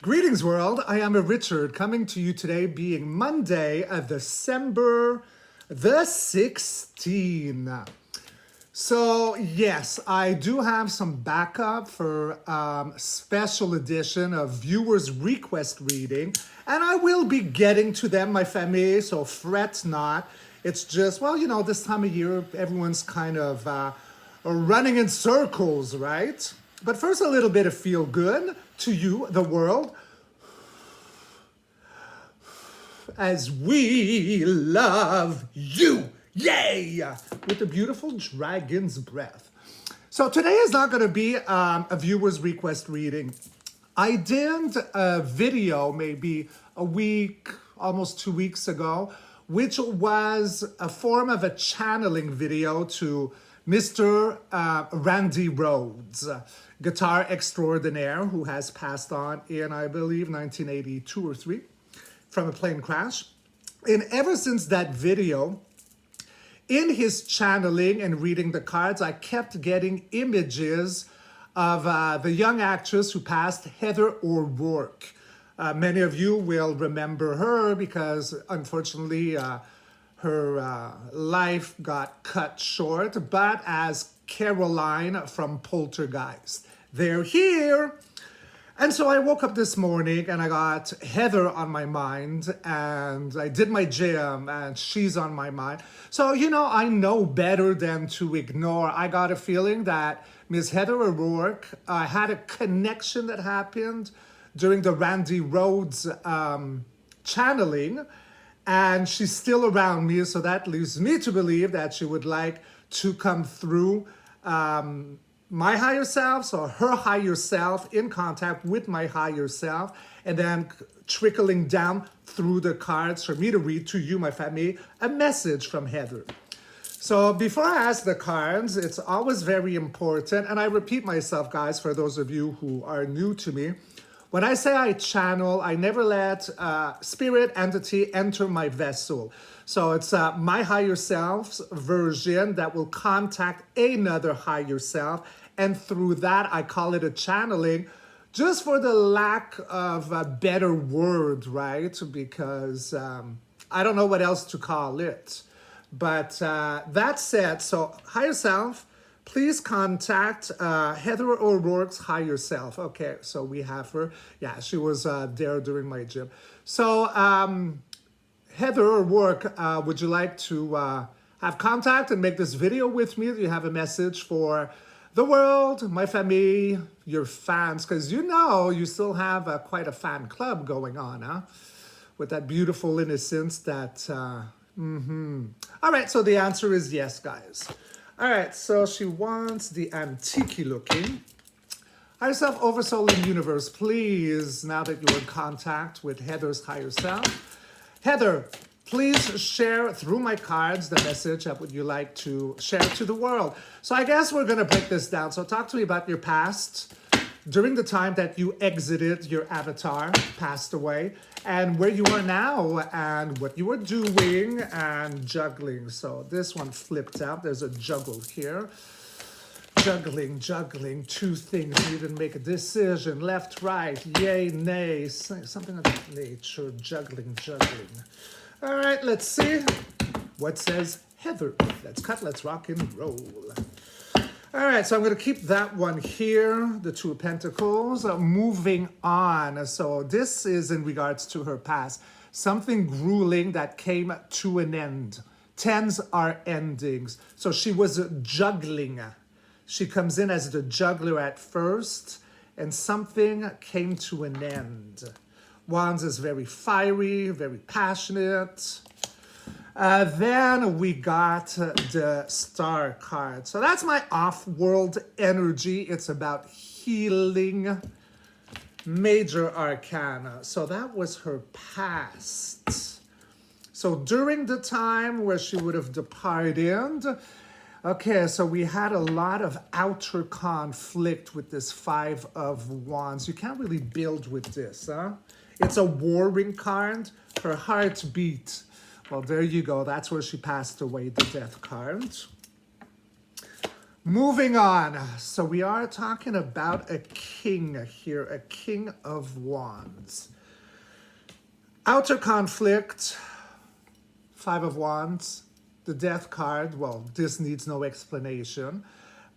Greetings, world. I am Richard, coming to you today being Monday of December the 16th. So, yes, I do have some backup for special edition of viewers' request reading, and I will be getting to them, my family, so fret not. It's just, well, you know, this time of year, everyone's kind of running in circles, right? But first, a little bit of feel good to you, the world, as we love you. Yay! With a beautiful dragon's breath. So today is not going to be a viewer's request reading. I did a video maybe a week, almost 2 weeks ago, which was a form of a channeling video to Mr. Randy Rhoads, guitar extraordinaire, who has passed on in, I believe, 1982 or 3 from a plane crash. And ever since that video, in his channeling and reading the cards, I kept getting images of the young actress who passed, Heather O'Rourke. Many of you will remember her because, unfortunately, her life got cut short, but as Caroline from Poltergeist. They're here. And so I woke up this morning and I got Heather on my mind, and I did my gym and she's on my mind. So, you know, I know better than to ignore. I got a feeling that Miss Heather O'Rourke had a connection that happened during the Randy Rhoads channeling, and she's still around me. So that leads me to believe that she would like to come through my higher self, so her higher self in contact with my higher self, and then trickling down through the cards for me to read to you, my family, a message from Heather. So before I ask the cards, it's always very important, and I repeat myself, guys, for those of you who are new to me. When I say I channel, I never let spirit entity enter my vessel. So it's my higher self's version that will contact another higher self. And through that, I call it a channeling, just for the lack of a better word, right? Because I don't know what else to call it. But that said, so higher self, please contact Heather O'Rourke's higher self. Okay, so we have her. Yeah, she was there during my gym. So Heather O'Rourke, would you like to have contact and make this video with me? Do you have a message for the world, my family, your fans? Because you know you still have quite a fan club going on, huh? With that beautiful innocence that... All right, so the answer is yes, guys. All right, so she wants the antique looking. Higher self, oversoul, and universe, please, now that you're in contact with Heather's higher self. Heather, please share through my cards the message that would you like to share to the world. So I guess we're going to break this down. So talk to me about your past, during the time that you exited your avatar, passed away, and where you are now, and what you were doing, and juggling. So this one flipped out. There's a juggle here. Juggling, two things. You didn't make a decision. Left, right, yay, nay, something of that nature. Juggling. All right, let's see what says Heather. Let's cut, let's rock and roll. All right, so I'm going to keep that one here, the Two of Pentacles. Moving on. So this is in regards to her past. Something grueling that came to an end. Tens are endings. So she was juggling. She comes in as the juggler at first, and something came to an end. Wands is very fiery, very passionate. Then we got the Star card. So that's my off-world energy. It's about healing, major arcana. So that was her past. So during the time where she would have departed, okay, so we had a lot of outer conflict with this Five of Wands. You can't really build with this, huh? It's a warring card. Her heart beat. Well, there you go. That's where she passed away, the Death card. Moving on. So we are talking about a king here, a king of wands. Outer conflict, 5 of wands. The death card, well, this needs no explanation.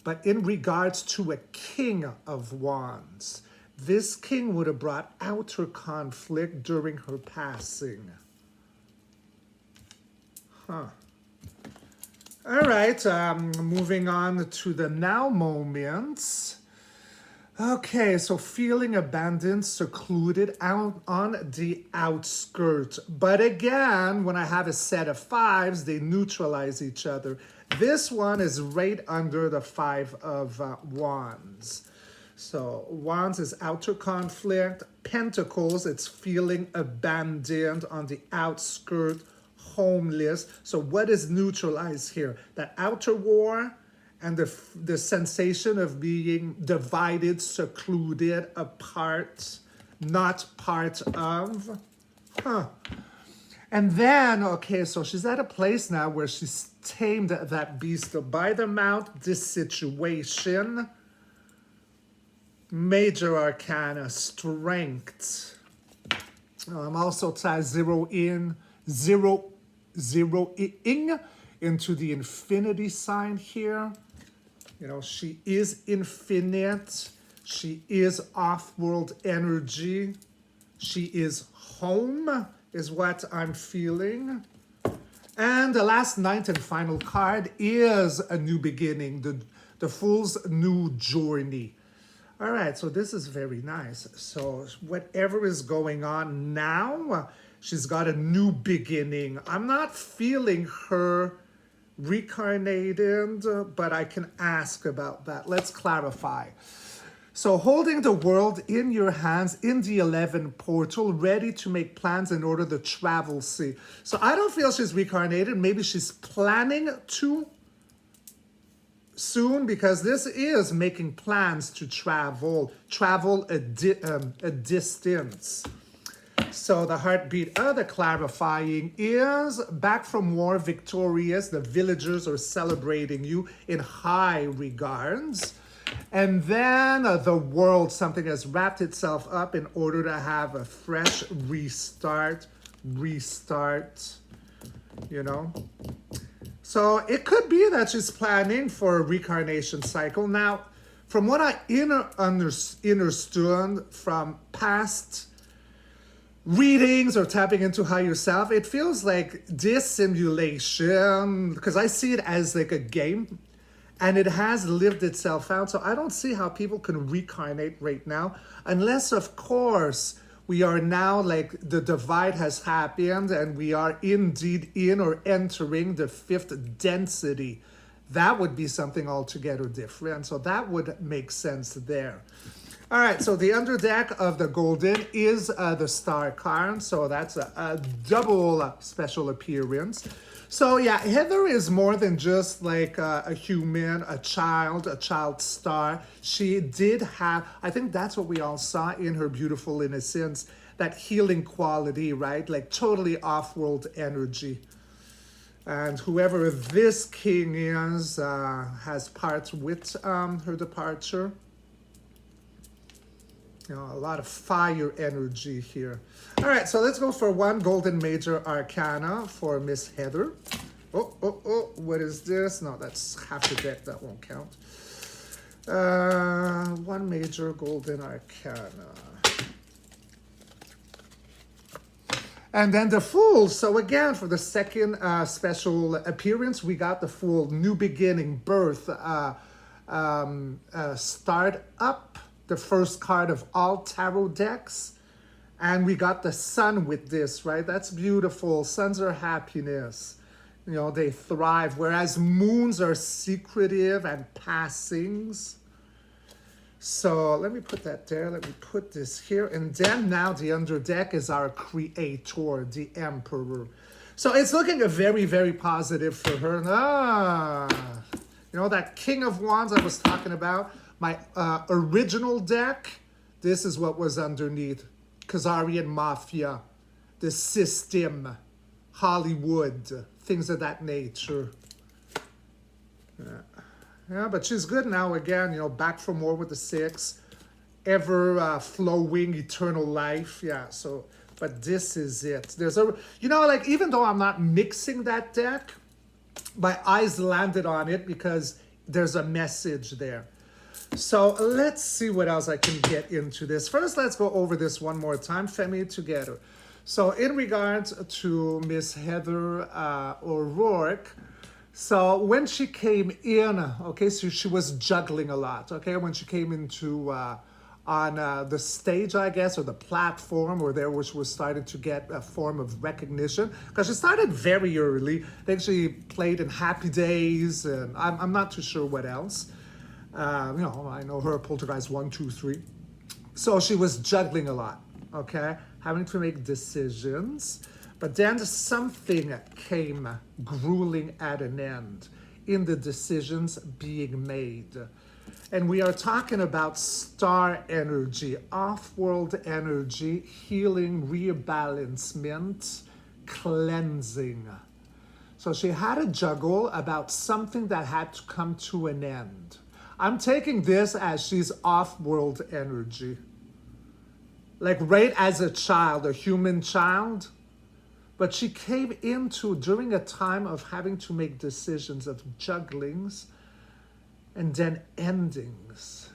But in regards to a king of wands, this king would have brought outer conflict during her passing. Huh. All right, moving on to the now moments. Okay, so feeling abandoned, secluded, out on the outskirts. But again, when I have a set of 5s, they neutralize each other. This one is right under the 5 of wands. So wands is outer conflict. Pentacles, it's feeling abandoned on the outskirts, homeless. So what is neutralized here? That outer war and the sensation of being divided, secluded, apart, not part of. Huh. And then, okay, so she's at a place now where she's tamed that beast by the mouth, this situation. Major arcana, strength. I'm also zeroing into the infinity sign here. You know, she is infinite. She is off-world energy. She is home, is what I'm feeling. And the last ninth and final card is a new beginning, the Fool's new journey. All right, so this is very nice. So whatever is going on now, she's got a new beginning. I'm not feeling her reincarnated, but I can ask about that. Let's clarify. So holding the world in your hands in the 11 portal, ready to make plans in order to travel sea. So I don't feel she's reincarnated. Maybe she's planning to soon, because this is making plans to travel a distance. So the heartbeat of the clarifying is back from war, victorious. The villagers are celebrating you in high regards. And then the world, something has wrapped itself up in order to have a fresh restart, you know. So it could be that she's planning for a reincarnation cycle. Now, from what I understood from past readings or tapping into higher self, it feels like this simulation, because I see it as like a game, and it has lived itself out. So I don't see how people can reincarnate right now, unless, of course, we are now like the divide has happened and we are indeed in or entering the 5th density. That would be something altogether different. So that would make sense there. All right, so the underdeck of the golden is the star card. So that's a double special appearance. So yeah, Heather is more than just like a human, a child star. She did have, I think that's what we all saw in her beautiful innocence, that healing quality, right? Like totally off-world energy. And whoever this king is has parts with her departure. You know, a lot of fire energy here. All right, so let's go for one golden major arcana for Miss Heather. Oh, what is this? No, that's half the deck, that won't count. One major golden arcana. And then the Fool. So again, for the second special appearance, we got the Fool, new beginning, birth, start up. The first card of all tarot decks. And we got the sun with this, right? That's beautiful. Suns are happiness. You know, they thrive. Whereas moons are secretive and passings. So let me put that there. Let me put this here. And then now the underdeck is our creator, the emperor. So it's looking a very, very positive for her. You know, that King of Wands I was talking about. My original deck, this is what was underneath. Khazarian Mafia, the system, Hollywood, things of that nature. Yeah, but she's good now again, back for more with the 6. Ever flowing eternal life. Yeah, so, but this is it. There's a, like, even though I'm not mixing that deck, my eyes landed on it because there's a message there. So let's see what else I can get into this. First, let's go over this one more time. Femi together. So in regards to Miss Heather O'Rourke, so when she came in, okay, so she was juggling a lot, okay, when she came into on the stage, I guess, or the platform, or there was starting to get a form of recognition, because she started very early. I think she played in Happy Days, and I'm not too sure what else. I know her Poltergeist 1, 2, 3. So she was juggling a lot, okay, having to make decisions. But then something came grueling at an end in the decisions being made. And we are talking about star energy, off-world energy, healing, rebalancement, cleansing. So she had a juggle about something that had to come to an end. I'm taking this as she's off-world energy. Like right as a child, a human child. But she came into during a time of having to make decisions, of jugglings, and then endings.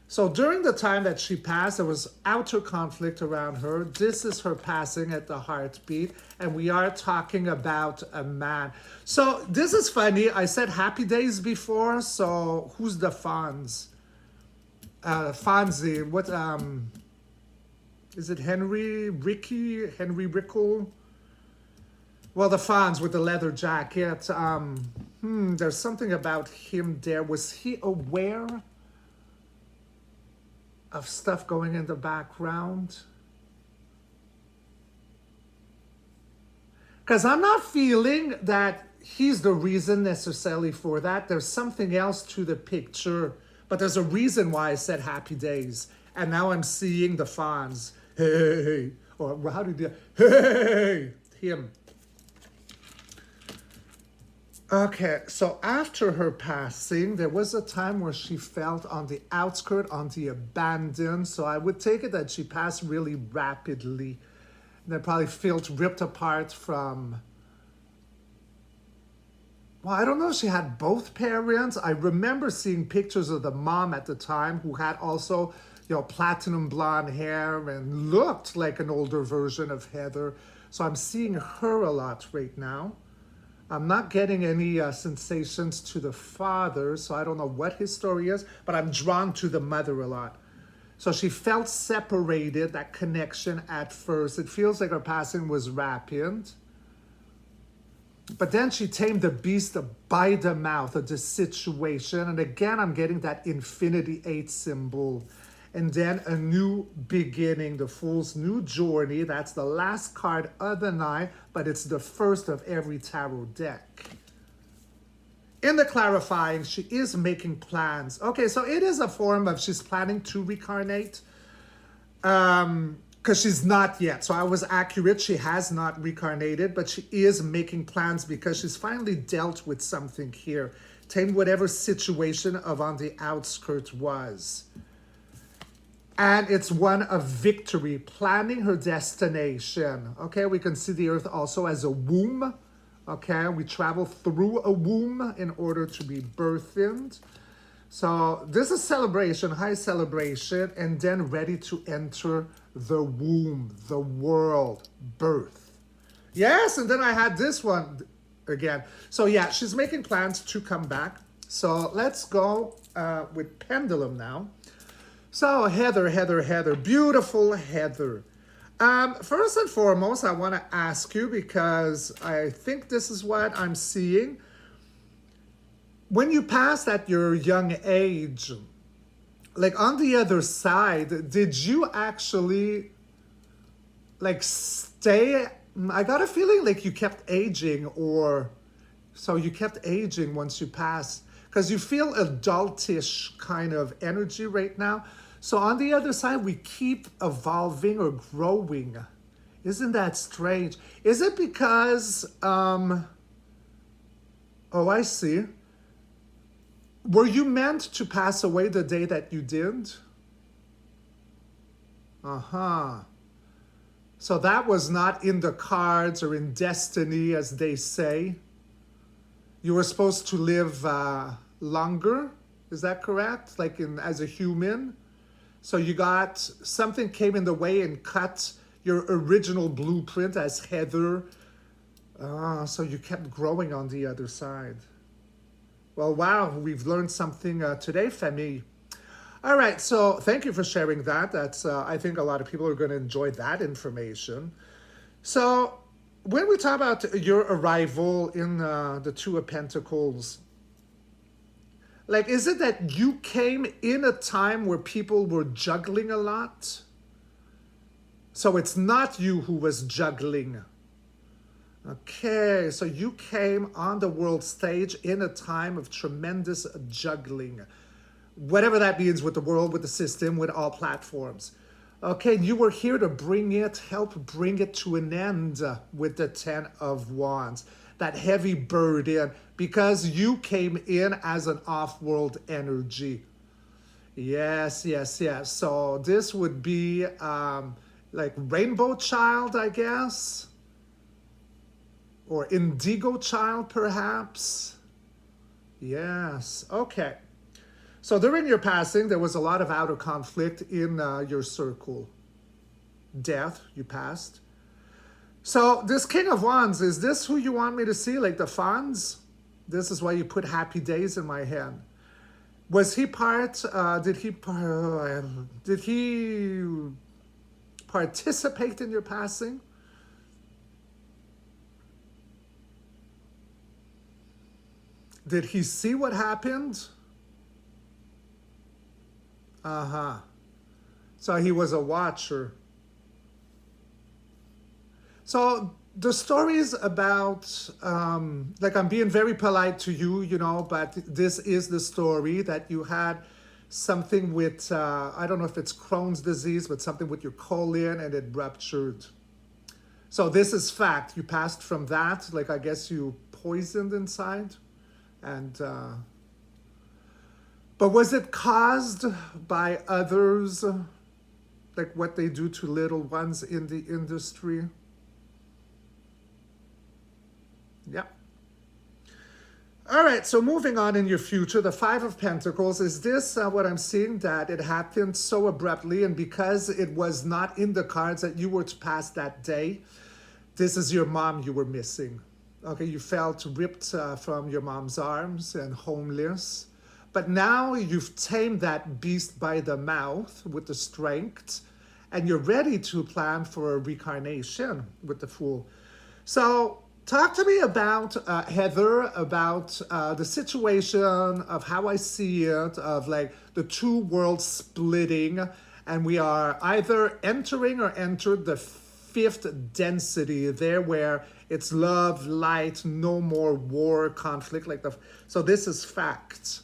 So during the time that she passed, there was outer conflict around her. This is her passing at the heartbeat, and we are talking about a man. So this is funny. I said Happy Days before, so who's the Fonz? Fonzie, what, is it Henry Rickle? Well, the Fonz with the leather jacket. There's something about him there. Was he aware of stuff going in the background? Because I'm not feeling that he's the reason necessarily for that. There's something else to the picture. But there's a reason why I said Happy Days. And now I'm seeing the Fonz. Hey. Or how do you do? Hey. Him. Okay, so after her passing, there was a time where she felt on the outskirts, on the abandoned. So I would take it that she passed really rapidly. And then probably felt ripped apart from... Well, I don't know if she had both parents. I remember seeing pictures of the mom at the time who had also, platinum blonde hair and looked like an older version of Heather. So I'm seeing her a lot right now. I'm not getting any sensations to the father, so I don't know what his story is, but I'm drawn to the mother a lot. So she felt separated, that connection at first. It feels like her passing was rapid. But then she tamed the beast by the mouth of the situation. And again, I'm getting that Infinity 8 symbol. And then a new beginning, the Fool's new journey. That's the last card of the night, but it's the first of every tarot deck. In the clarifying, she is making plans. Okay, so it is a form of she's planning to reincarnate. Because she's not yet. So I was accurate. She has not reincarnated, but she is making plans because she's finally dealt with something here. Tamed whatever situation of on the outskirts was. And it's one of victory, planning her destination. Okay, we can see the earth also as a womb. Okay, we travel through a womb in order to be birthed. So this is celebration, high celebration, and then ready to enter the womb, the world, birth. Yes, and then I had this one again. So yeah, she's making plans to come back. So let's go with Pendulum now. So Heather, beautiful Heather. First and foremost, I want to ask you, because I think this is what I'm seeing. When you passed at your young age, like on the other side, did you actually like stay? I got a feeling like you kept aging, or so you kept aging once you passed, because you feel adultish kind of energy right now. So on the other side, we keep evolving or growing. Isn't that strange? Is it because, oh, I see. Were you meant to pass away the day that you did? Uh-huh. So that was not in the cards or in destiny, as they say. You were supposed to live longer. Is that correct? Like as a human? So you got something came in the way and cut your original blueprint as Heather. So you kept growing on the other side. Well, wow, we've learned something today, Femi. All right, so thank you for sharing that. That's I think a lot of people are going to enjoy that information. So when we talk about your arrival in the Two of Pentacles, like, is it that you came in a time where people were juggling a lot? So it's not you who was juggling. Okay, so you came on the world stage in a time of tremendous juggling. Whatever that means with the world, with the system, with all platforms. Okay, you were here to help bring it to an end with the Ten of Wands. That heavy burden, because you came in as an off-world energy. Yes, yes, yes. So this would be like Rainbow Child, I guess. Or Indigo Child, perhaps. Yes, okay. So during your passing, there was a lot of outer conflict in your circle. Death, you passed. So this King of Wands, is this who you want me to see? Like the Fonz? This is why you put Happy Days in my hand. Was he did he participate in your passing? Did he see what happened? Uh-huh. So he was a watcher. So the stories about, like, I'm being very polite to you, you know, but this is the story that you had something with, I don't know if it's Crohn's disease, but something with your colon and it ruptured. So this is fact. You passed from that, like, I guess you poisoned inside. And, but was it caused by others, like what they do to little ones in the industry? Yeah. All right, so moving on in your future, the Five of Pentacles, is this what I'm seeing, that it happened so abruptly, and because it was not in the cards that you were to pass that day, this is your mom you were missing. Okay, you felt ripped from your mom's arms and homeless. But now you've tamed that beast by the mouth with the strength, and you're ready to plan for a reincarnation with the Fool. So talk to me about, Heather, about the situation of how I see it, of like the two worlds splitting, and we are either entering or entered the fifth density there, where it's love, light, no more war, conflict. So this is fact.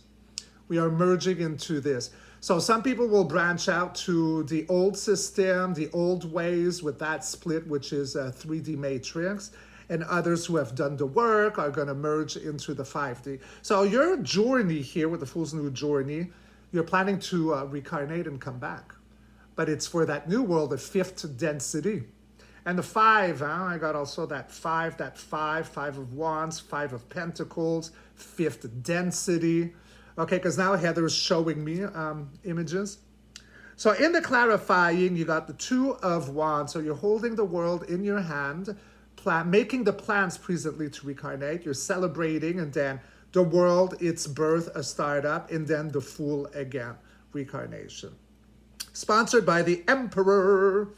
We are merging into this. So some people will branch out to the old system, the old ways with that split, which is a 3D matrix. And others who have done the work are going to merge into the 5D. So your journey here with the Fool's New Journey, you're planning to reincarnate and come back. But it's for that new world, the fifth density. And the five, I got also that five of Wands, Five of Pentacles, fifth density. Okay, because now Heather is showing me images. So in the clarifying, you got the Two of Wands. So you're holding the world in your hand, making the plans presently to reincarnate. You're celebrating, and then the world, its birth, a startup, and then the Fool again, reincarnation. Sponsored by the Emperor.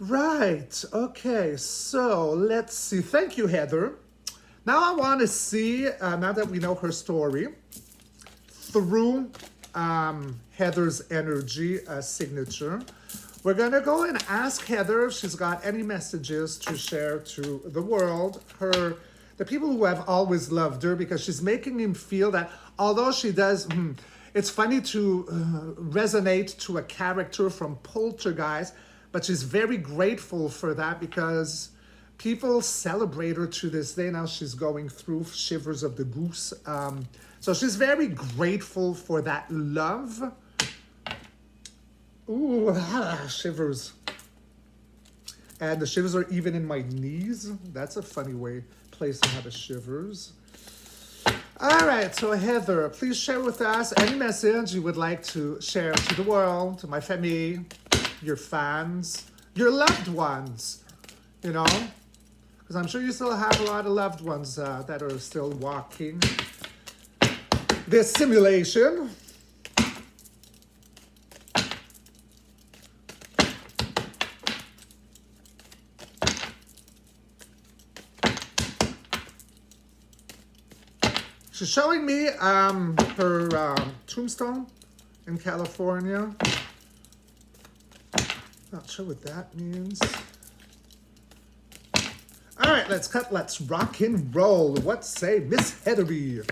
Right, okay, so let's see. Thank you, Heather. Now I want to see, now that we know her story, through Heather's energy signature, we're going to go and ask Heather if she's got any messages to share to the world, the people who have always loved her, because she's making him feel that although she does, it's funny to resonate to a character from Poltergeist, but she's very grateful for that, because People celebrate her to this day. Now she's going through shivers of the goose. So she's very grateful for that love. Ooh, shivers. And the shivers are even in my knees. That's a funny place to have a shivers. All right, so Heather, please share with us any message you would like to share to the world, to my family, your fans, your loved ones, you know, because I'm sure you still have a lot of loved ones that are still walking this simulation. She's showing me her tombstone in California. Not sure what that means. All right, let's rock and roll. What say Miss Heathery?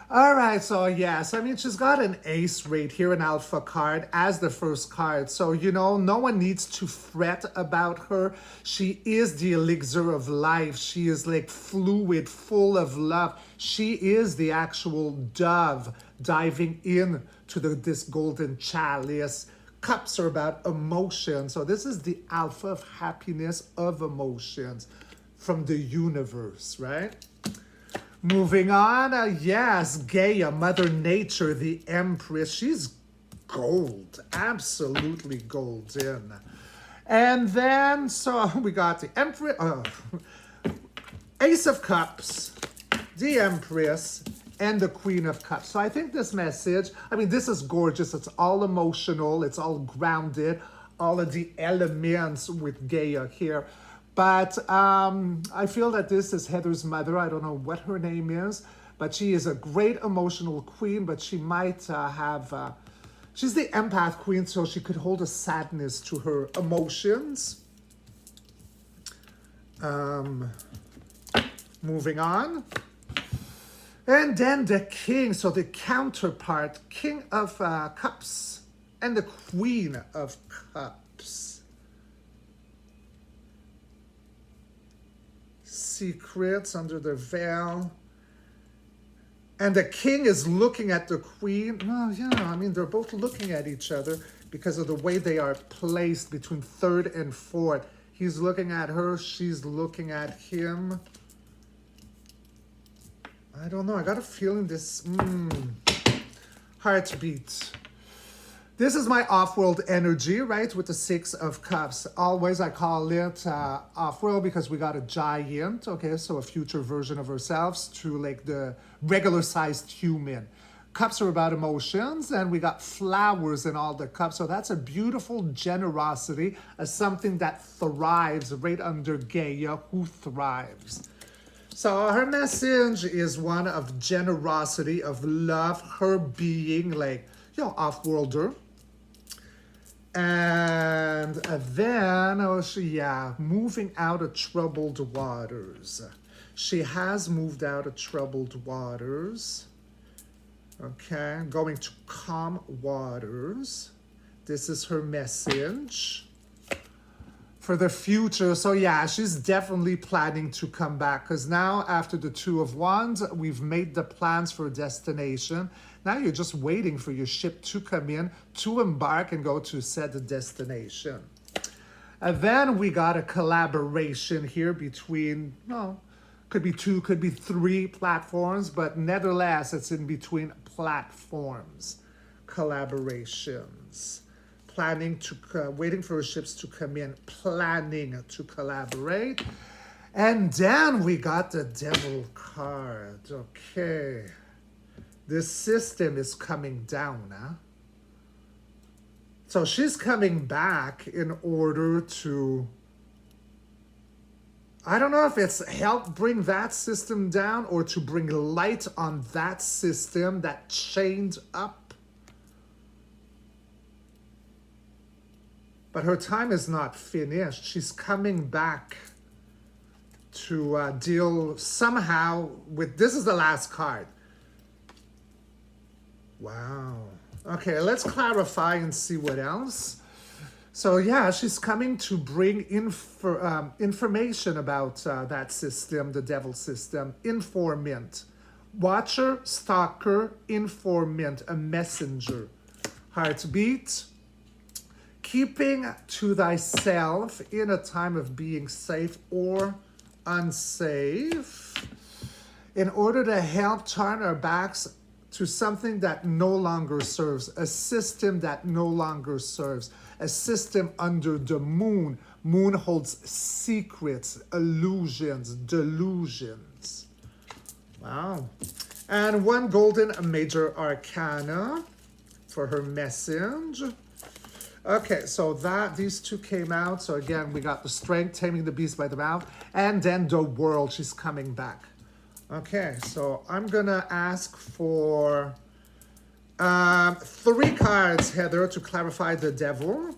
All right, so yes, I mean, she's got an ace right here, an alpha card as the first card. So, you know, no one needs to fret about her. She is the elixir of life. She is like fluid, full of love. She is the actual dove diving into this golden chalice. Cups are about emotion. So this is the alpha of happiness, of emotions from the universe, right? Moving on, yes, Gaia, Mother Nature, the Empress. She's gold, absolutely golden. And then, so we got the Empress, Ace of Cups, the Empress, and the Queen of Cups. So I think this message, I mean, this is gorgeous. It's all emotional. It's all grounded. All of the elements with Gaia here. But I feel that this is Heather's mother. I don't know what her name is, but she is a great emotional queen, but she might have, she's the empath queen, so she could hold a sadness to her emotions. Moving on. And then the king, so the counterpart, King of Cups and the Queen of Cups. Secrets under the veil. And the king is looking at the queen. Well, yeah, I mean, they're both looking at each other because of the way they are placed between third and fourth. He's looking at her. She's looking at him. I don't know. I got a feeling this heartbeat. This is my off-world energy, right? With the Six of Cups. Always I call it off-world because we got a giant, okay? So a future version of ourselves to like the regular-sized human. Cups are about emotions, and we got flowers in all the cups. So that's a beautiful generosity, as something that thrives right under Gaia, who thrives. So her message is one of generosity, of love, her being like, you know, off-worlder. And then, moving out of troubled waters. She has moved out of troubled waters. Okay, going to calm waters. This is her message for the future. So yeah, she's definitely planning to come back, because now after the Two of Wands, we've made the plans for a destination. Now you're just waiting for your ship to come in, to embark and go to said destination. And then we got a collaboration here between, could be 2, could be 3 platforms, but nevertheless, it's in between platforms. Collaborations. Planning to, waiting for ships to come in, planning to collaborate. And then we got the Devil card. Okay. This system is coming down, huh? So she's coming back in order to, I don't know if it's help bring that system down or to bring light on that system that chained up. But her time is not finished. She's coming back to deal somehow with, this is the last card. Wow. Okay, let's clarify and see what else. So yeah, she's coming to bring information about that system, the devil system, informant. Watcher, stalker, informant, a messenger. Heartbeat, keeping to thyself in a time of being safe or unsafe, in order to help turn our backs to something that no longer serves, a system that no longer serves, a system under the moon. Moon holds secrets, illusions, delusions. Wow. And one golden major arcana for her message. Okay, so these two came out. So again, we got the strength, taming the beast by the mouth, and then the world. She's coming back. Okay, so I'm gonna ask for 3 cards, Heather, to clarify the devil.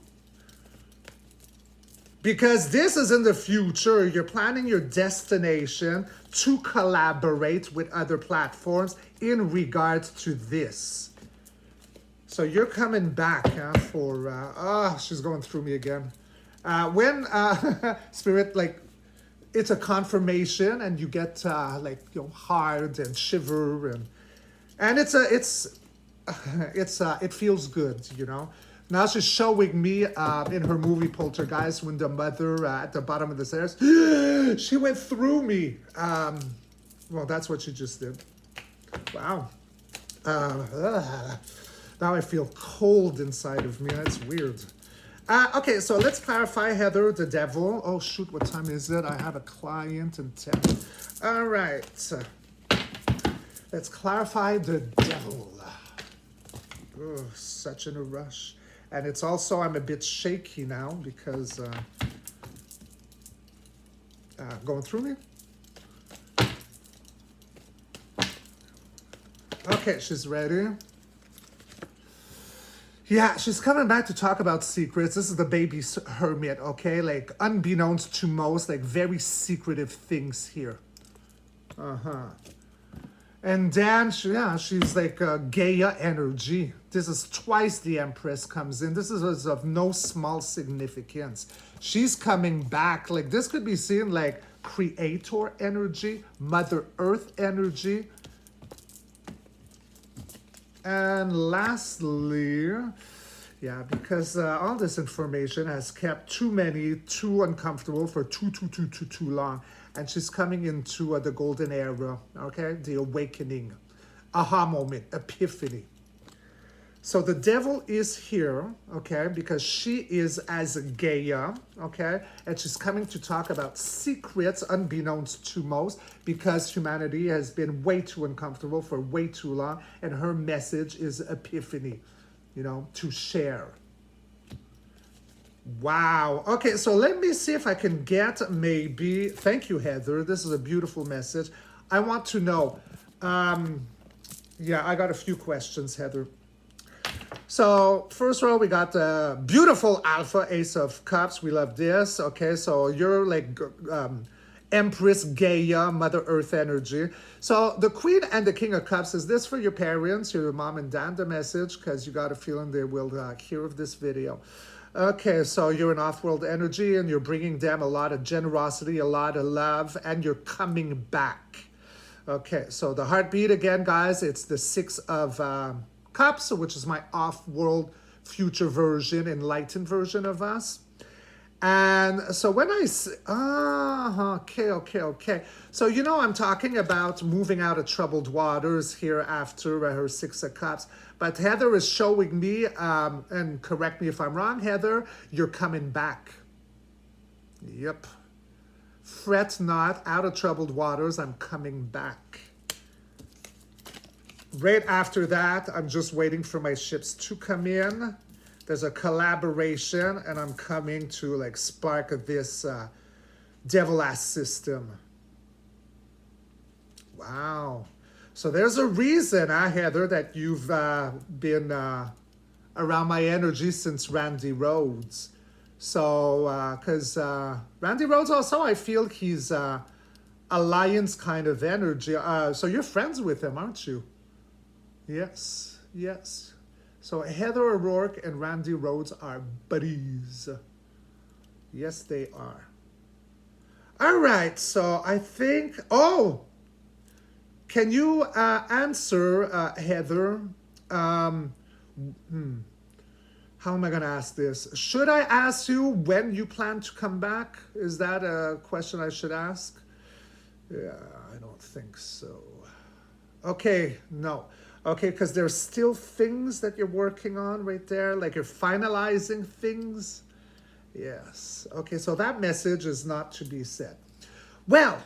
Because this is in the future, you're planning your destination to collaborate with other platforms in regards to this. So you're coming back for, she's going through me again. When Spirit, like, it's a confirmation and you get hard and shiver and it feels good, you know. Now she's showing me in her movie Poltergeist when the mother at the bottom of the stairs, she went through me. Well, that's what she just did. Wow. Now I feel cold inside of me. That's weird. Okay, so let's clarify, Heather, the devil. Oh, shoot, what time is it? I have a client in 10. All right. Let's clarify the devil. Oh, such in a rush. And it's also, I'm a bit shaky now because going through me. Okay, she's ready. Yeah, she's coming back to talk about secrets. This is the baby hermit, okay? Like, unbeknownst to most, like, very secretive things here. And then, she's like Gaia energy. This is twice the Empress comes in. This is of no small significance. She's coming back. Like, this could be seen like Creator energy, Mother Earth energy. And lastly, yeah, because all this information has kept too many too uncomfortable for too long. And she's coming into the golden era, okay? The awakening, aha moment, epiphany. So the devil is here, okay? Because she is as Gaia, okay? And she's coming to talk about secrets unbeknownst to most because humanity has been way too uncomfortable for way too long. And her message is epiphany, you know, to share. Wow. Okay, so let me see if I can get maybe... Thank you, Heather. This is a beautiful message. I want to know... yeah, I got a few questions, Heather. So, first row, we got the beautiful Alpha Ace of Cups. We love this. Okay, so you're like Empress Gaia, Mother Earth energy. So, the Queen and the King of Cups, is this for your parents, your mom and dad, the message? Because you got a feeling they will hear of this video. Okay, so you're an off-world energy and you're bringing them a lot of generosity, a lot of love, and you're coming back. Okay, so the heartbeat again, guys, it's the 6 of Cups, which is my off-world future version, enlightened version of us. And so when I say, okay. So, you know, I'm talking about moving out of troubled waters here after her 6 of Cups. But Heather is showing me, and correct me if I'm wrong, Heather, you're coming back. Yep. Fret not, out of troubled waters, I'm coming back. Right after that, I'm just waiting for my ships to come in. There's a collaboration, and I'm coming to like spark this devil-ass system. Wow. So there's a reason, Heather, that you've been around my energy since Randy Rhodes. So, because Randy Rhodes also, I feel he's alliance kind of energy. So you're friends with him, aren't you? Yes. So Heather O'Rourke and Randy Rhoads are buddies. Yes, they are. All right, so I think, oh, can you answer, Heather? How am I going to ask this? Should I ask you when you plan to come back? Is that a question I should ask? Yeah, I don't think so. Okay, no. Okay, because there's still things that you're working on right there, like you're finalizing things. Yes. Okay, so that message is not to be said. Well,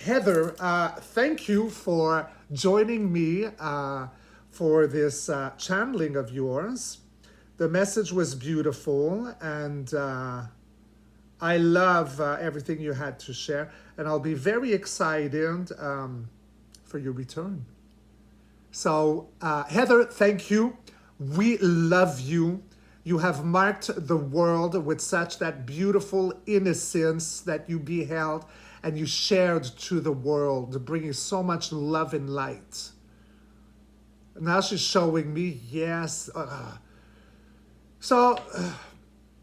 Heather, thank you for joining me for this channeling of yours. The message was beautiful, and I love everything you had to share. And I'll be very excited for your return. So, Heather, thank you. We love you. You have marked the world with such that beautiful innocence that you beheld and you shared to the world, bringing so much love and light. Now she's showing me, yes. So,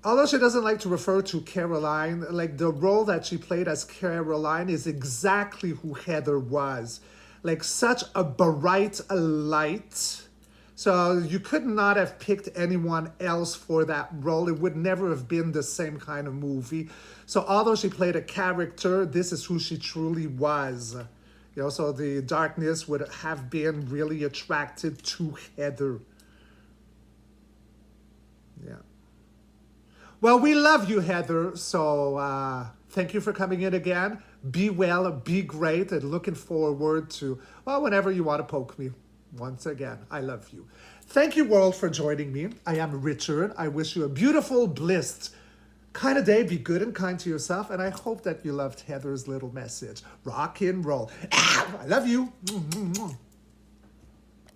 although she doesn't like to refer to Caroline, like the role that she played as Caroline is exactly who Heather was. Like such a bright light. So you could not have picked anyone else for that role. It would never have been the same kind of movie. So although she played a character, this is who she truly was. You know, so the darkness would have been really attracted to Heather. Yeah. Well, we love you, Heather. So thank you for coming in again. Be well, be great, and looking forward to, well, whenever you want to poke me. Once again, I love you. Thank you, world, for joining me. I am Richard. I wish you a beautiful, blissed kind of day. Be good and kind to yourself. And I hope that you loved Heather's little message. Rock and roll. I love you.